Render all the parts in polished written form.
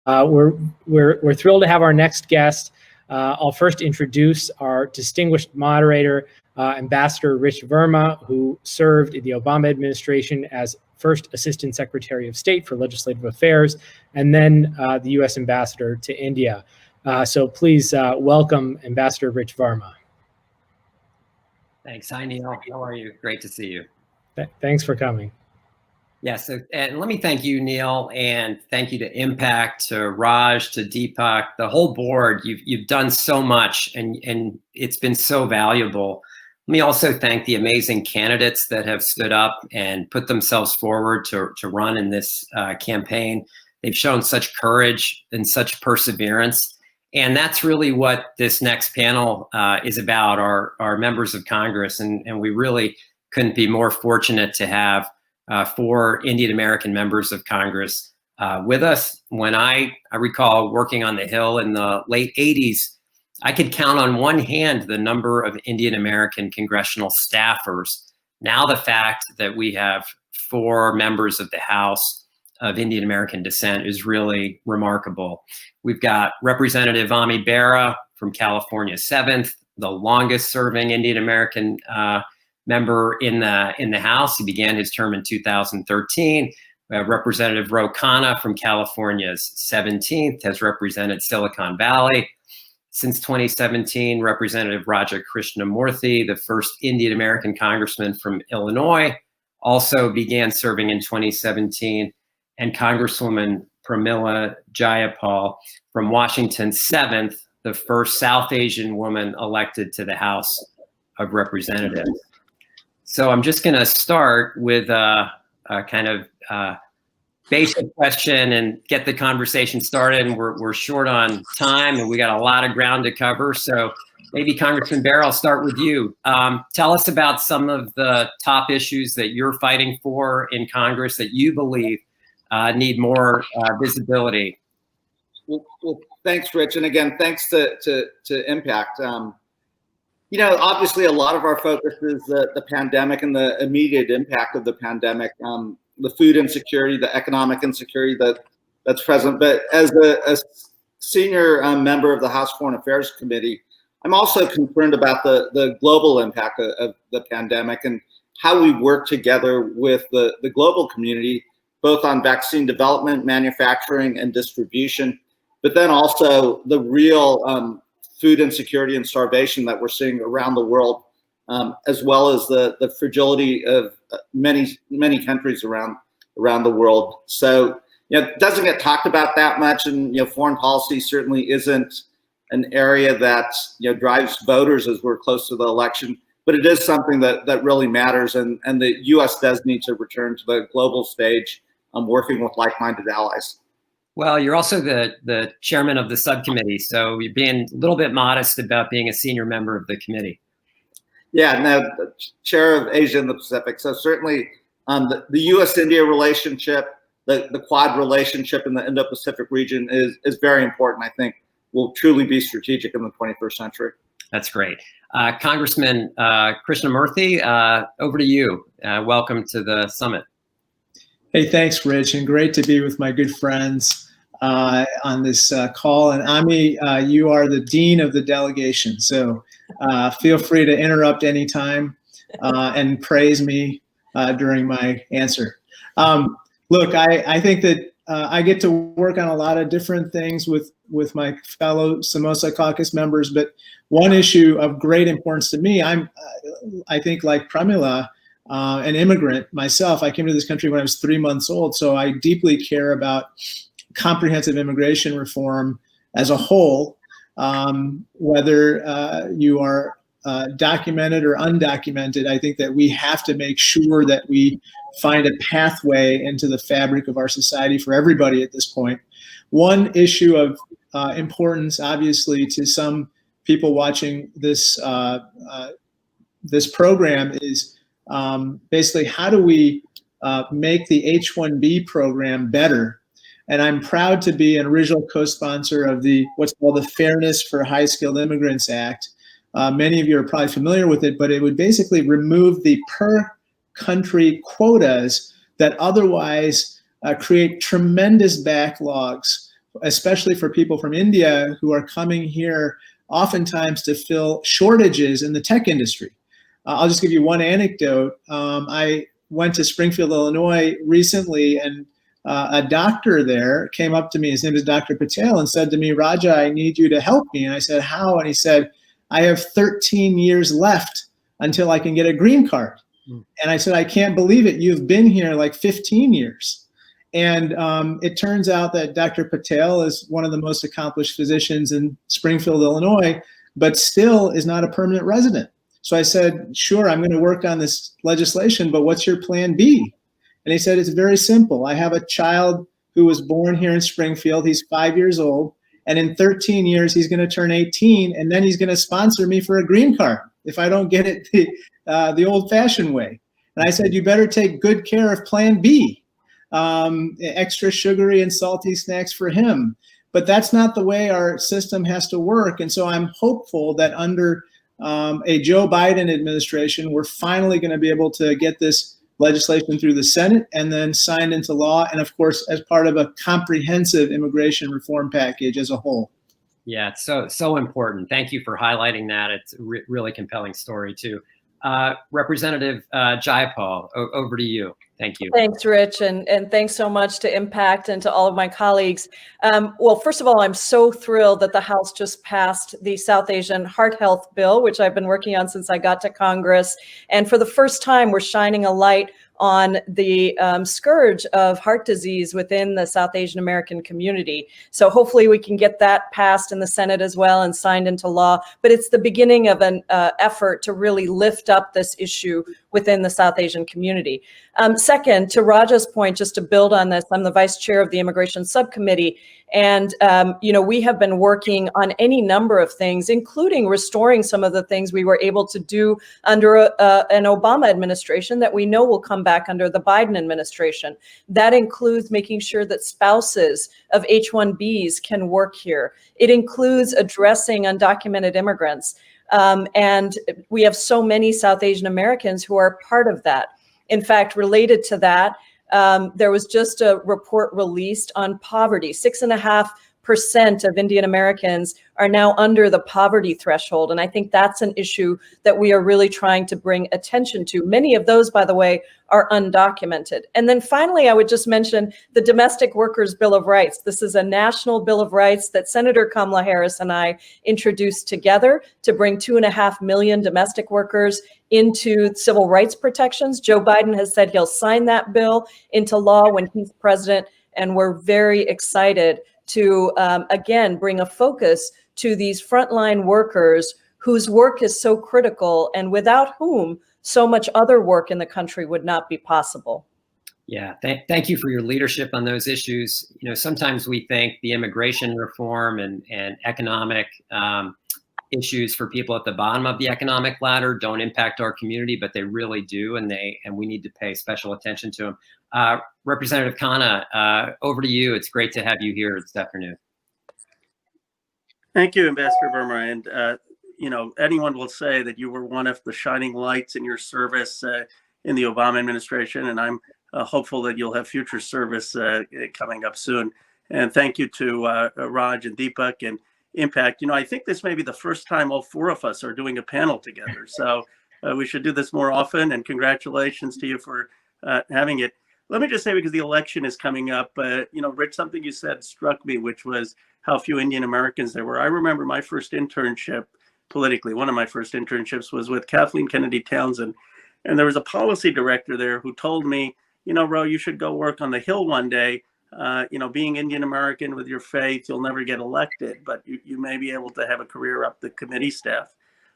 We're thrilled to have our next guest. I'll first introduce our distinguished moderator, Ambassador Rich Verma, who served in the Obama administration as first Assistant Secretary of State for Legislative Affairs, and then the U.S. Ambassador to India. So please welcome Ambassador Rich Verma. Thanks. Hi, Neil. How are you? Great to see you. Thanks for coming. Yes, and let me thank you, Neil, and thank you to Impact, to Raj, to Deepak, the whole board. You've done so much, and it's been so valuable. Let me also thank the amazing candidates that have stood up and put themselves forward to run in this campaign. They've shown such courage and such perseverance. And that's really what this next panel is about, our members of Congress. And we really couldn't be more fortunate to have 4 Indian American members of Congress with us. When I recall working on the Hill in the late 80s, I could count on one hand the number of Indian American congressional staffers. Now the fact that we have 4 members of the House of Indian American descent is really remarkable. We've got Representative Bera from California 7th, the longest serving Indian American member in the House. He began his term in 2013. Representative Khanna from California's 17th, has represented Silicon Valley since 2017. Representative Krishnamurthi, the first Indian American congressman from Illinois, also began serving in 2017. And Congresswoman Pramila Jaypal from Washington 7th, the first South Asian woman elected to the House of Representatives. So I'm just going to start with a kind of basic question and get the conversation started. And we're short on time, and we got a lot of ground to cover. So maybe Congressman Bera, I'll start with you. Tell us about some of the top issues that you're fighting for in Congress that you believe need more visibility. Well, thanks, Rich. And again, thanks to Impact. You know, obviously a lot of our focus is the pandemic and the immediate impact of the pandemic, the food insecurity, the economic insecurity that's present. But as a senior member of the House Foreign Affairs Committee, I'm also concerned about the global impact of the pandemic and how we work together with the global community, both on vaccine development, manufacturing, and distribution, but then also the real food insecurity and starvation that we're seeing around the world, as well as the fragility of many countries around the world. So, you know, it doesn't get talked about that much, and foreign policy certainly isn't an area that drives voters as we're close to the election. But it is something that really matters, and the U.S. does need to return to the global stage, working with like-minded allies. Well, you're also the chairman of the subcommittee, so you're being a little bit modest about being a senior member of the committee. Yeah, no, the chair of Asia and the Pacific. So certainly the U.S.-India relationship, the Quad relationship in the Indo-Pacific region is very important. I think will truly be strategic in the 21st century. That's great. Congressman Krishnamoorthi, over to you. Welcome to the summit. Hey, thanks, Rich, and great to be with my good friends on this call. And Ami, you are the dean of the delegation, so feel free to interrupt anytime and praise me during my answer. Look, I think that I get to work on a lot of different things with my fellow Samosa Caucus members, but one issue of great importance to me, I think like Pramila, an immigrant myself. I came to this country when I was 3 months old, so I deeply care about comprehensive immigration reform as a whole, whether you are documented or undocumented. I think that we have to make sure that we find a pathway into the fabric of our society for everybody at this point. One issue of importance, obviously, to some people watching this this program is basically how do we make the H-1B program better? And I'm proud to be an original co-sponsor of the what's called the Fairness for High-Skilled Immigrants Act. Many of you are probably familiar with it, but it would basically remove the per-country quotas that otherwise create tremendous backlogs especially for people from India who are coming here oftentimes to fill shortages in the tech industry. I'll just give you one anecdote. I went to Springfield, Illinois recently, and a doctor there came up to me, his name is Dr. Patel, and said to me, Raja, I need you to help me. And I said, how? And he said, I have 13 years left until I can get a green card. And I said, I can't believe it. You've been here like 15 years. And it turns out that Dr. Patel is one of the most accomplished physicians in Springfield, Illinois, but still is not a permanent resident. So I said, sure, I'm going to work on this legislation, but what's your plan B? And he said, it's very simple. I have a child who was born here in Springfield. He's 5 years old. And in 13 years, he's going to turn 18. And then he's going to sponsor me for a green card if I don't get it the old-fashioned way. And I said, you better take good care of plan B, extra sugary and salty snacks for him. But that's not the way our system has to work. And so I'm hopeful that under a Joe Biden administration, we're finally going to be able to get this legislation through the Senate and then signed into law. And of course, as part of a comprehensive immigration reform package as a whole. Yeah, it's so important. Thank you for highlighting that. It's a really compelling story too. Representative Jaypal, over to you. Thank you. Thanks, Rich, and thanks so much to Impact and to all of my colleagues. Well, first of all, I'm so thrilled that the House just passed the South Asian Heart Health Bill, which I've been working on since I got to Congress. And for the first time, we're shining a light on the scourge of heart disease within the South Asian American community. So hopefully we can get that passed in the Senate as well and signed into law. But it's the beginning of an effort to really lift up this issue within the South Asian community. Second, to Raja's point, just to build on this, I'm the vice chair of the Immigration Subcommittee. And, we have been working on any number of things, including restoring some of the things we were able to do under an Obama administration that we know will come back under the Biden administration. That includes making sure that spouses of H-1Bs can work here. It includes addressing undocumented immigrants. And we have so many South Asian Americans who are part of that. In fact, related to that, there was just a report released on poverty. 6.5% of Indian Americans are now under the poverty threshold. And I think that's an issue that we are really trying to bring attention to. Many of those, by the way, are undocumented. And then finally, I would just mention the Domestic Workers Bill of Rights. This is a national Bill of Rights that Senator Kamala Harris and I introduced together to bring 2.5 million domestic workers into civil rights protections. Joe Biden has said he'll sign that bill into law when he's president. And we're very excited to, again, bring a focus to these frontline workers whose work is so critical and without whom so much other work in the country would not be possible. Yeah, thank you for your leadership on those issues. Sometimes we think the immigration reform and economic issues for people at the bottom of the economic ladder don't impact our community, but they really do, and we need to pay special attention to them. Representative Khanna, over to you. It's great to have you here this afternoon. Thank you, Ambassador Verma. And anyone will say that you were one of the shining lights in your service in the Obama administration, and I'm hopeful that you'll have future service coming up soon. And thank you to Raj and Deepak and Impact. I think this may be the first time all four of us are doing a panel together. So we should do this more often, and congratulations to you for having it. Let me just say, because the election is coming up, Rich, something you said struck me, which was how few Indian Americans there were. I remember my first internship politically, one of my first internships was with Kathleen Kennedy Townsend. And there was a policy director there who told me, Ro, you should go work on the Hill one day. Being Indian American with your faith, you'll never get elected, but you may be able to have a career up the committee staff.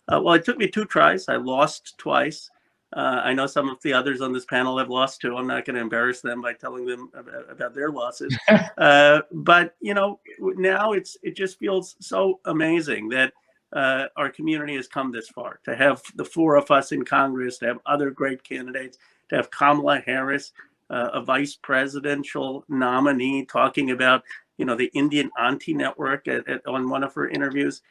Well, it took me 2 tries. I lost twice. I know some of the others on this panel have lost too. I'm not going to embarrass them by telling them about their losses. But now it just feels so amazing that our community has come this far, to have the 4 of us in Congress, to have other great candidates, to have Kamala Harris, a vice presidential nominee, talking about the Indian Auntie Network on one of her interviews.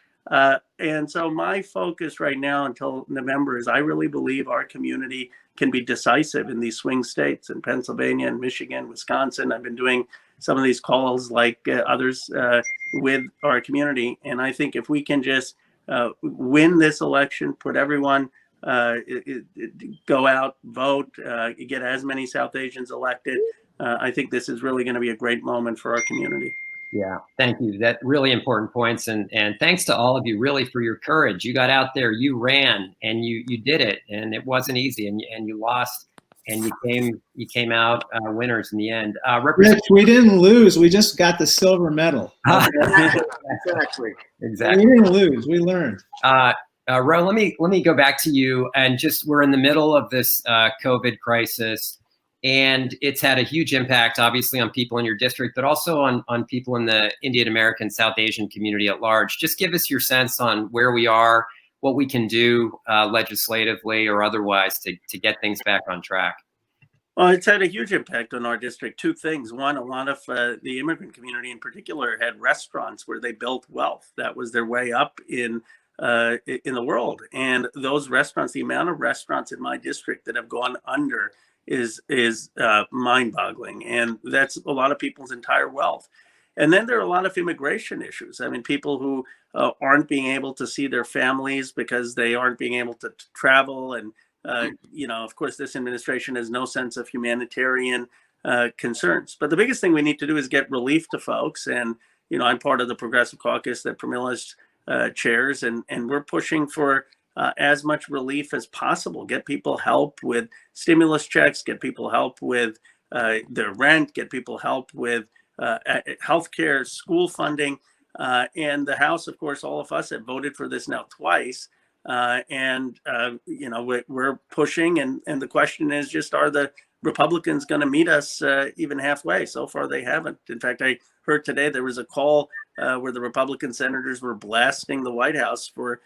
And so my focus right now until November is I really believe our community can be decisive in these swing states in Pennsylvania and Michigan, Wisconsin. I've been doing some of these calls like others with our community. And I think if we can just win this election, put everyone, go out, vote, get as many South Asians elected, I think this is really going to be a great moment for our community. Yeah, thank you. That really important points. And thanks to all of you really for your courage. You got out there, you ran, and you did it. And it wasn't easy, and you lost, and you came out winners in the end. Rich, we didn't lose. We just got the silver medal. Exactly. Exactly. We didn't lose. We learned. Ro, let me go back to you, and just, we're in the middle of this COVID crisis, and it's had a huge impact, obviously, on people in your district, but also on people in the Indian American, South Asian community at large. Just give us your sense on where we are, what we can do legislatively or otherwise to get things back on track. Well, it's had a huge impact on our district. Two things. One, a lot of the immigrant community in particular had restaurants where they built wealth. That was their way up in the world. And those restaurants, the amount of restaurants in my district that have gone under is mind-boggling. And that's a lot of people's entire wealth. And then there are a lot of immigration issues. I mean, people who aren't being able to see their families because they aren't being able to travel. And, of course, this administration has no sense of humanitarian concerns. But the biggest thing we need to do is get relief to folks. And, I'm part of the Progressive Caucus that Pramila's chairs, and we're pushing for as much relief as possible. Get people help with stimulus checks, get people help with their rent, get people help with healthcare, school funding. And the House, of course, all of us have voted for this now twice. We're pushing. And the question is just, are the Republicans going to meet us even halfway? So far, they haven't. In fact, I heard today there was a call where the Republican senators were blasting the White House for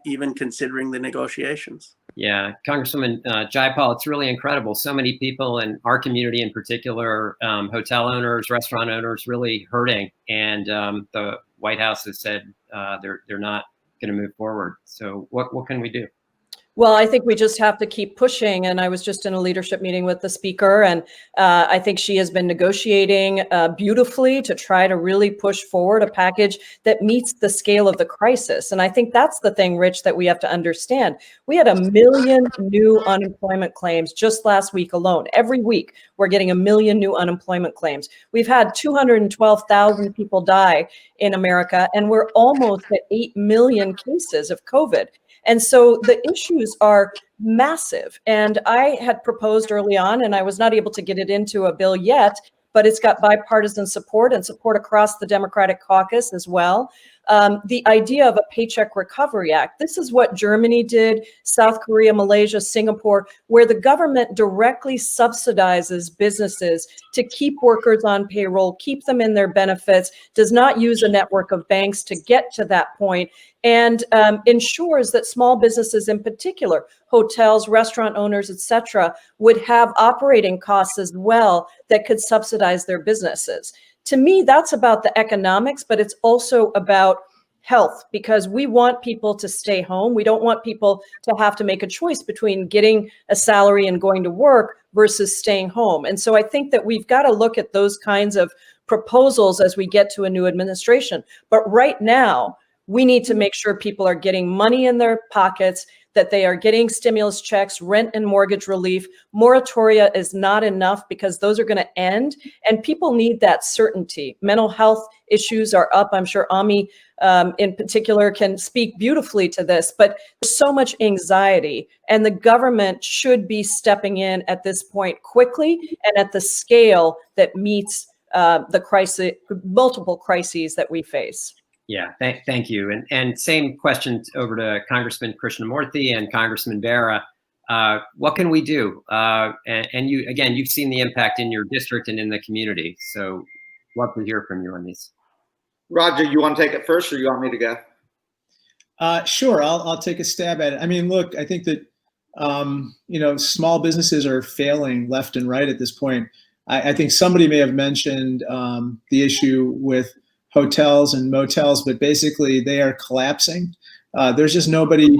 even considering the negotiations. Yeah, Congresswoman Jaypal, it's really incredible. So many people in our community in particular, hotel owners, restaurant owners, really hurting. And the White House has said they're not going to move forward. So what can we do? Well, I think we just have to keep pushing. And I was just in a leadership meeting with the speaker, and I think she has been negotiating beautifully to try to really push forward a package that meets the scale of the crisis. And I think that's the thing, Rich, that we have to understand. We had 1 million new unemployment claims just last week alone. Every week, we're getting 1 million new unemployment claims. We've had 212,000 people die in America, and we're almost at 8 million cases of COVID. And so the issues are massive. And I had proposed early on, and I was not able to get it into a bill yet, but it's got bipartisan support and support across the Democratic caucus as well. The idea of a Paycheck Recovery Act. This is what Germany did, South Korea, Malaysia, Singapore, where the government directly subsidizes businesses to keep workers on payroll, keep them in their benefits, does not use a network of banks to get to that point, and ensures that small businesses in particular, hotels, restaurant owners, et cetera, would have operating costs as well that could subsidize their businesses. To me, that's about the economics, but it's also about health, because we want people to stay home. We don't want people to have to make a choice between getting a salary and going to work versus staying home. And so I think that we've got to look at those kinds of proposals as we get to a new administration. But right now, we need to make sure people are getting money in their pockets, that they are getting stimulus checks, rent and mortgage relief. Moratoria is not enough because those are going to end, and people need that certainty. Mental health issues are up. I'm sure Ami in particular can speak beautifully to this, but there's so much anxiety, and the government should be stepping in at this point quickly and at the scale that meets the crisis, multiple crises that we face. Yeah, thank you. And same question over to Congressman Krishnamoorthi and Congressman Bera. What can we do? And you, again, you've seen the impact in your district and in the community. So love to hear from you on these. Roger, you want to take it first, or you want me to go? Sure, I'll take a stab at it. I mean, look, I think that, small businesses are failing left and right at this point. I think somebody may have mentioned the issue with hotels and motels, but basically they are collapsing. There's just nobody,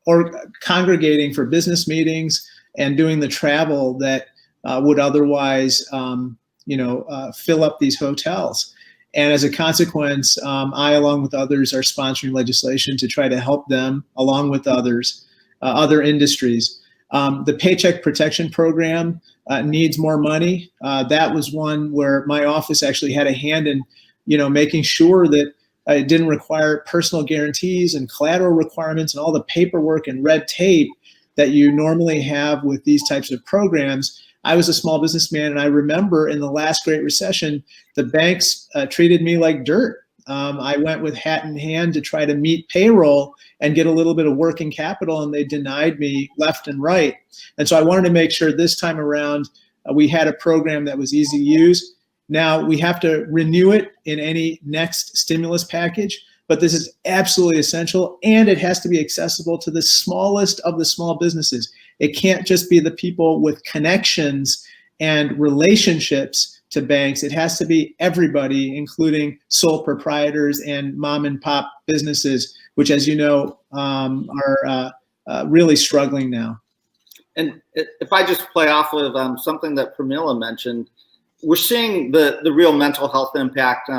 or congregating for business meetings and doing the travel that would otherwise, fill up these hotels. And as a consequence, I, along with others, are sponsoring legislation to try to help them, along with others, other industries. The Paycheck Protection Program needs more money. That was one where my office actually had a hand in, making sure that it didn't require personal guarantees and collateral requirements and all the paperwork and red tape that you normally have with these types of programs. I was a small businessman, and I remember in the last Great Recession, the banks treated me like dirt. I went with hat in hand to try to meet payroll and get a little bit of working capital, and they denied me left and right. And so I wanted to make sure this time around we had a program that was easy to use. Now we have to renew it in any next stimulus package, but this is absolutely essential, and it has to be accessible to the smallest of the small businesses. It can't just be the people with connections and relationships to banks. It has to be everybody, including sole proprietors and mom and pop businesses, which, as you know, are really struggling now. And if I just play off of something that Pramila mentioned, we're seeing the real mental health impact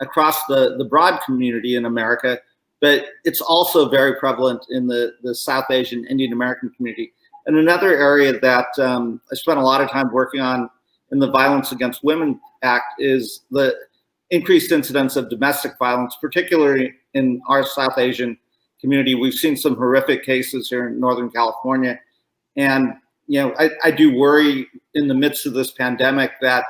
across the broad community in America, but it's also very prevalent in the South Asian Indian American community. And another area that I spent a lot of time working on in the Violence Against Women Act is the increased incidence of domestic violence, particularly in our South Asian community. We've seen some horrific cases here in Northern California. And I do worry in the midst of this pandemic that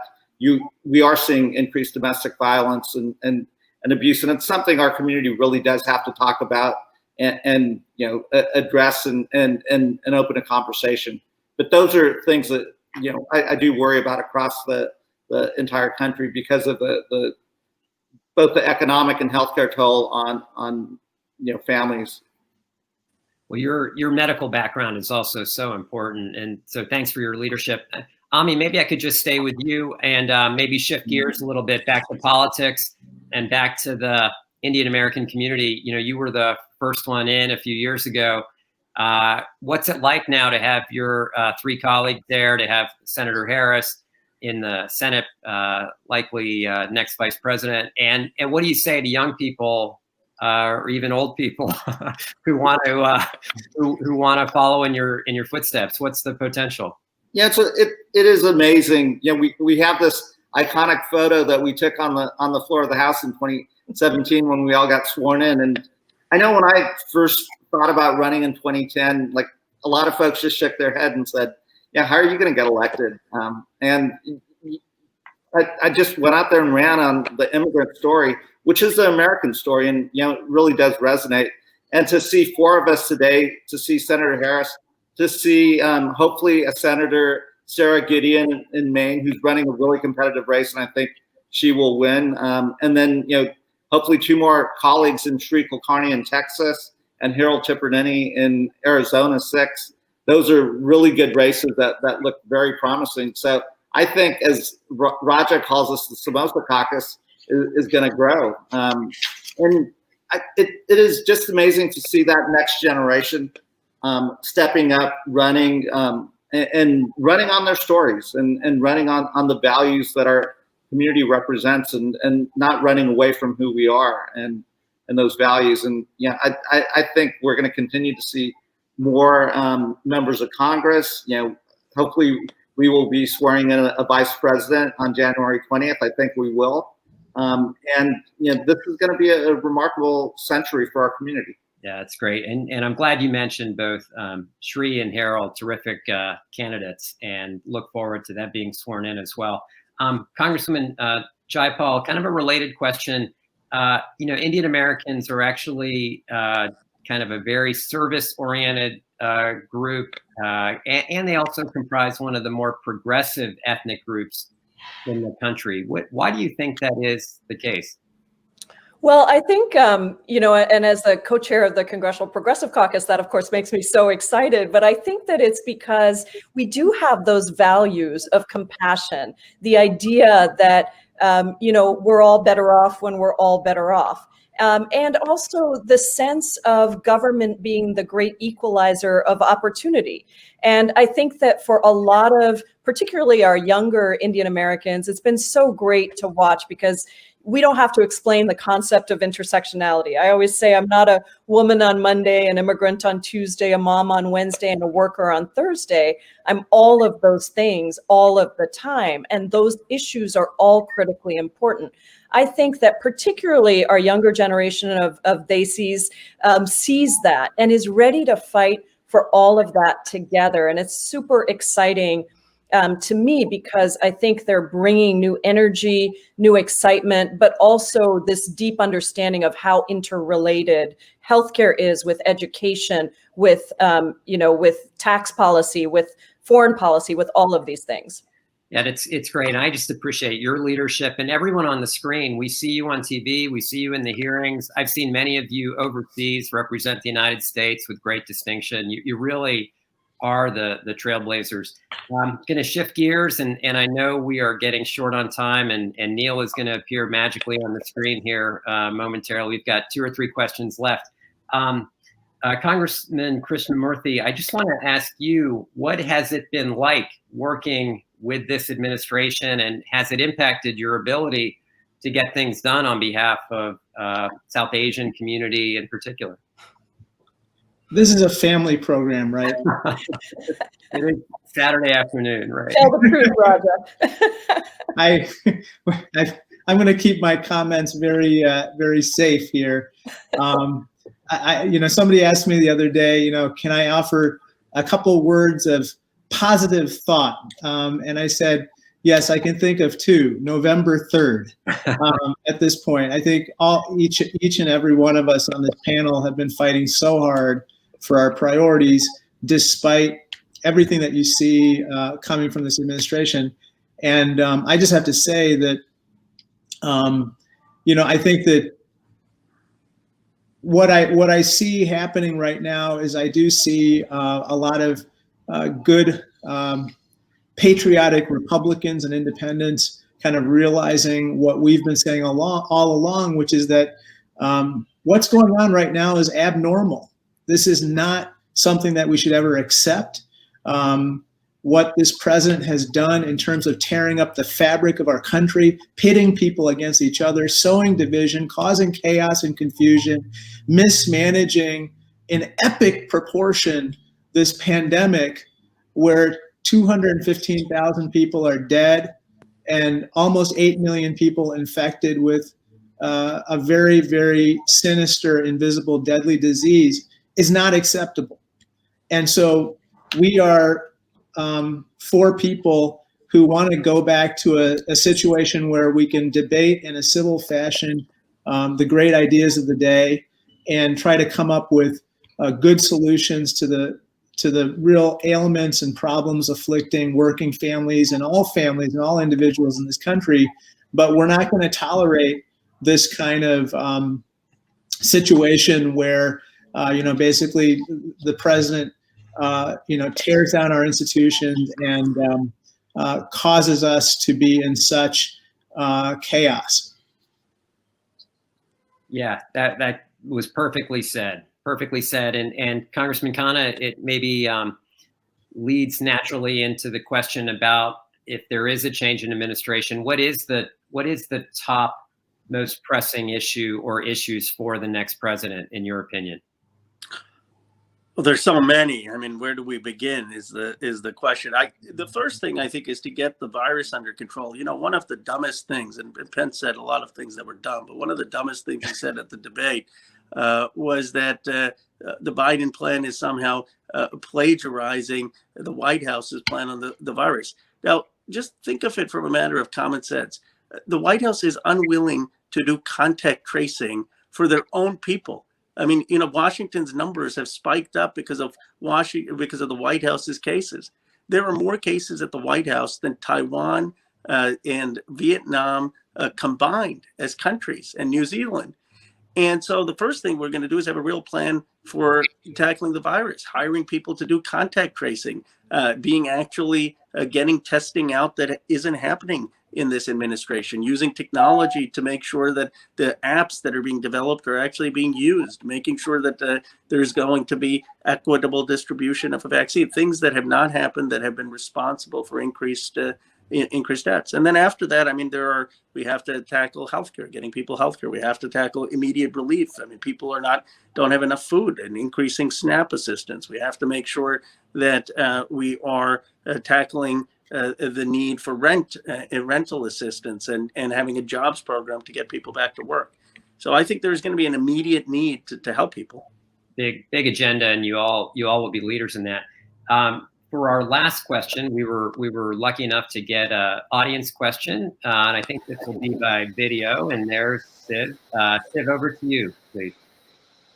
we are seeing increased domestic violence and abuse, and it's something our community really does have to talk about and address and open a conversation. But those are things that I do worry about across the entire country because of both the economic and healthcare toll on families. Well, your medical background is also so important, and so thanks for your leadership. Ami, maybe I could just stay with you and maybe shift gears a little bit back to politics and back to the Indian American community. You were the first one in a few years ago. What's it like now to have your three colleagues there, to have Senator Harris in the Senate, likely next vice president? And what do you say to young people or even old people who want to follow in your footsteps? What's the potential? Yeah, it is amazing. We have this iconic photo that we took on the floor of the House in 2017 when we all got sworn in. And I know when I first thought about running in 2010, like a lot of folks just shook their head and said, "Yeah, how are you going to get elected?" And I just went out there and ran on the immigrant story, which is the American story, and it really does resonate. And to see four of us today, to see Senator Harris, to see hopefully a Senator Sarah Gideon in Maine, who's running a really competitive race, and I think she will win. And then hopefully two more colleagues in Sri Kulkarni in Texas and Harold Tipernini in Arizona 6. Those are really good races that look very promising. So I think, as Raja calls us, the Samosa Caucus is going to grow. And it is just amazing to see that next generation stepping up, running, and running on their stories and running on the values that our community represents, and not running away from who we are and those values. And I think we're going to continue to see more members of Congress. Hopefully we will be swearing in a vice president on January 20th. I think we will. And this is going to be a remarkable century for our community. Yeah, that's great. And I'm glad you mentioned both Sri and Harold, terrific candidates, and look forward to that being sworn in as well. Congresswoman Jaypal, kind of a related question. Indian Americans are actually kind of a very service-oriented group, and they also comprise one of the more progressive ethnic groups in the country. Why do you think that is the case? Well, I think, and as the co-chair of the Congressional Progressive Caucus, that of course makes me so excited, but I think that it's because we do have those values of compassion, the idea that, we're all better off when we're all better off. and also the sense of government being the great equalizer of opportunity. And I think that for a lot of, particularly our younger Indian Americans, it's been so great to watch because we don't have to explain the concept of intersectionality. I always say I'm not a woman on Monday, an immigrant on Tuesday, a mom on Wednesday, and a worker on Thursday. I'm all of those things all of the time. And those issues are all critically important. I think that particularly our younger generation of Desis sees that and is ready to fight for all of that together. And it's super exciting to me, because I think they're bringing new energy, new excitement, but also this deep understanding of how interrelated healthcare is with education, with with tax policy, with foreign policy, with all of these things. Yeah, it's great. And I just appreciate your leadership and everyone on the screen. We see you on TV. We see you in the hearings. I've seen many of you overseas represent the United States with great distinction. You really are the trailblazers. I'm going to shift gears, and I know we are getting short on time, and Neil is going to appear magically on the screen here momentarily. We've got 2 or 3 questions left. Congressman Krishnamoorthi, I just want to ask you, what has it been like working with this administration, and has it impacted your ability to get things done on behalf of South Asian community in particular? This is a family program, right? It is Saturday afternoon, right? Tell the truth, Raja. I'm going to keep my comments very, very safe here. Somebody asked me the other day, can I offer a couple words of positive thought? And I said, yes, I can think of 2. November 3rd. At this point, I think each and every one of us on this panel have been fighting so hard for our priorities, despite everything that you see coming from this administration. And I just have to say that, I think that what I see happening right now is I do see a lot of good patriotic Republicans and independents kind of realizing what we've been saying all along, which is that what's going on right now is abnormal. This is not something that we should ever accept. What this president has done in terms of tearing up the fabric of our country, pitting people against each other, sowing division, causing chaos and confusion, mismanaging in epic proportion this pandemic where 215,000 people are dead and almost 8 million people infected with a very, very sinister, invisible, deadly disease is not acceptable. And so we are for people who want to go back to a situation where we can debate in a civil fashion the great ideas of the day and try to come up with good solutions to the real ailments and problems afflicting working families and all individuals in this country. But we're not going to tolerate this kind of situation where basically the president tears down our institutions and causes us to be in such chaos. Yeah, that was perfectly said. Perfectly said. And Congressman Khanna, it maybe leads naturally into the question about if there is a change in administration, what is the top most pressing issue or issues for the next president, in your opinion? Well, there's so many. I mean, where do we begin is the question. The first thing I think is to get the virus under control. One of the dumbest things, and Pence said a lot of things that were dumb, but one of the dumbest things he said at the debate was that the Biden plan is somehow plagiarizing the White House's plan on the virus. Now, just think of it from a matter of common sense. The White House is unwilling to do contact tracing for their own people. I mean, Washington's numbers have spiked up because of the White House's cases. There are more cases at the White House than Taiwan and Vietnam combined as countries, and New Zealand. And so the first thing we're going to do is have a real plan for tackling the virus, hiring people to do contact tracing, being actually getting testing out that isn't happening in this administration, using technology to make sure that the apps that are being developed are actually being used, making sure that there's going to be equitable distribution of a vaccine, things that have not happened that have been responsible for increased deaths. And then after that, I mean, we have to tackle healthcare, getting people healthcare. We have to tackle immediate relief. I mean, people don't have enough food, and increasing SNAP assistance. We have to make sure that we are tackling the need for rental assistance and having a jobs program to get people back to work. So I think there's going to be an immediate need to help people. Big agenda, and you all will be leaders in that. For our last question, we were lucky enough to get an audience question, and I think this will be by video. And there's Siv. Siv, over to you, please.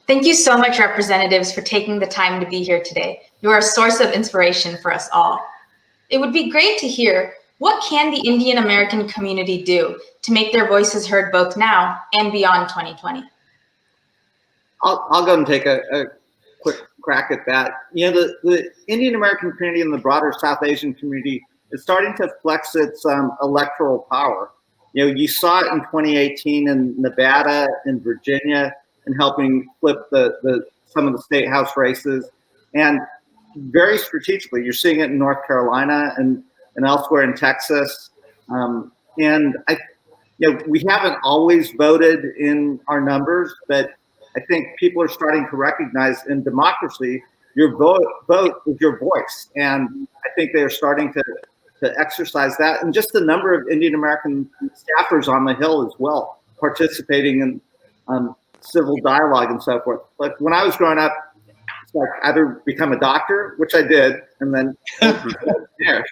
Thank you so much, representatives, for taking the time to be here today. You are a source of inspiration for us all. It would be great to hear, what can the Indian American community do to make their voices heard both now and beyond 2020? I'll go and take a quick crack at that. You know, the Indian American community and the broader South Asian community is starting to flex its electoral power. You know, you saw it in 2018 in Nevada and Virginia, and helping flip some of the state house races, and very strategically, you're seeing it in North Carolina and elsewhere in Texas. And we haven't always voted in our numbers, but I think people are starting to recognize in democracy, your vote is your voice. And I think they are starting to exercise that. And just the number of Indian American staffers on the Hill as well, participating in civil dialogue and so forth. Like when I was growing up, it's like either become a doctor, which I did, and then there.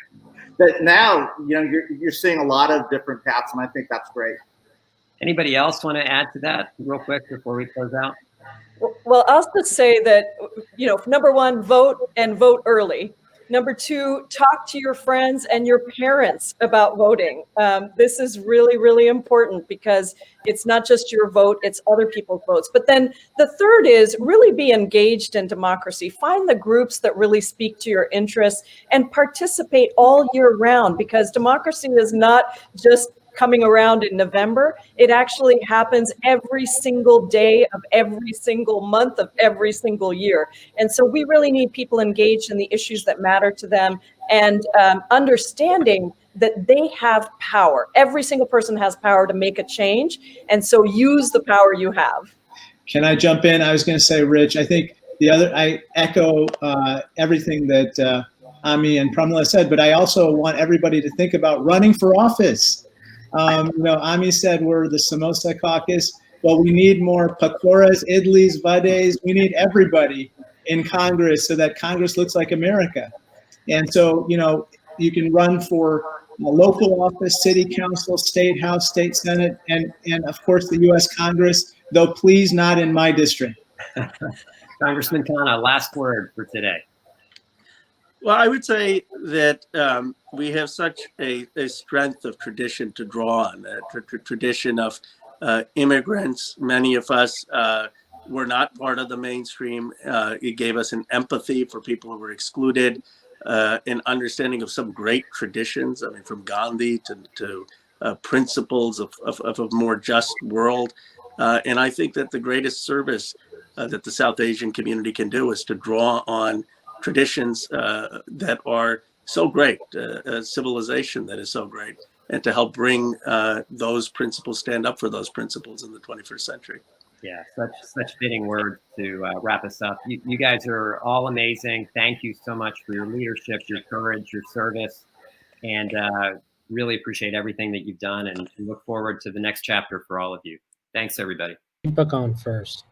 But now, you know, you're seeing a lot of different paths, and I think that's great. Anybody else want to add to that real quick before we close out? Well, I'll just say that, you know, number one, vote and vote early. Number two, talk to your friends and your parents about voting. This is really, really important because it's not just your vote, it's other people's votes. But then the third is really be engaged in democracy. Find the groups that really speak to your interests and participate all year round, because democracy is not just coming around in November. It actually happens every single day of every single month of every single year. And so we really need people engaged in the issues that matter to them, and understanding that they have power. Every single person has power to make a change. And so use the power you have. Can I jump in? I was going to say, Rich, I think I echo everything that Ami and Pramila said, but I also want everybody to think about running for office. You know, Ami said we're the Samosa caucus. Well, we need more pakoras, idlis, vades. We need everybody in Congress so that Congress looks like America. And so, you know, you can run for a local office, city council, state house, state senate, and of course the U.S. Congress, though please not in my district. Congressman Khanna, last word for today. Well, I would say that we have such a strength of tradition to draw on, a tradition of immigrants. Many of us were not part of the mainstream. It gave us an empathy for people who were excluded, an understanding of some great traditions. I mean, from Gandhi to principles of a more just world. And I think that the greatest service that the South Asian community can do is to draw on traditions that are so great, a civilization that is so great, and to help bring those principles, stand up for those principles in the 21st century. Yeah, such fitting words to wrap us up. You guys are all amazing. Thank you so much for your leadership, your courage, your service, and really appreciate everything that you've done, and look forward to the next chapter for all of you. Thanks, everybody. Book on first.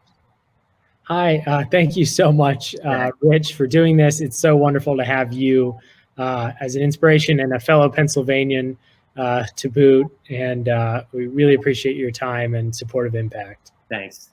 Hi, thank you so much, Rich, for doing this. It's so wonderful to have you as an inspiration and a fellow Pennsylvanian to boot. And we really appreciate your time and support of Impact. Thanks.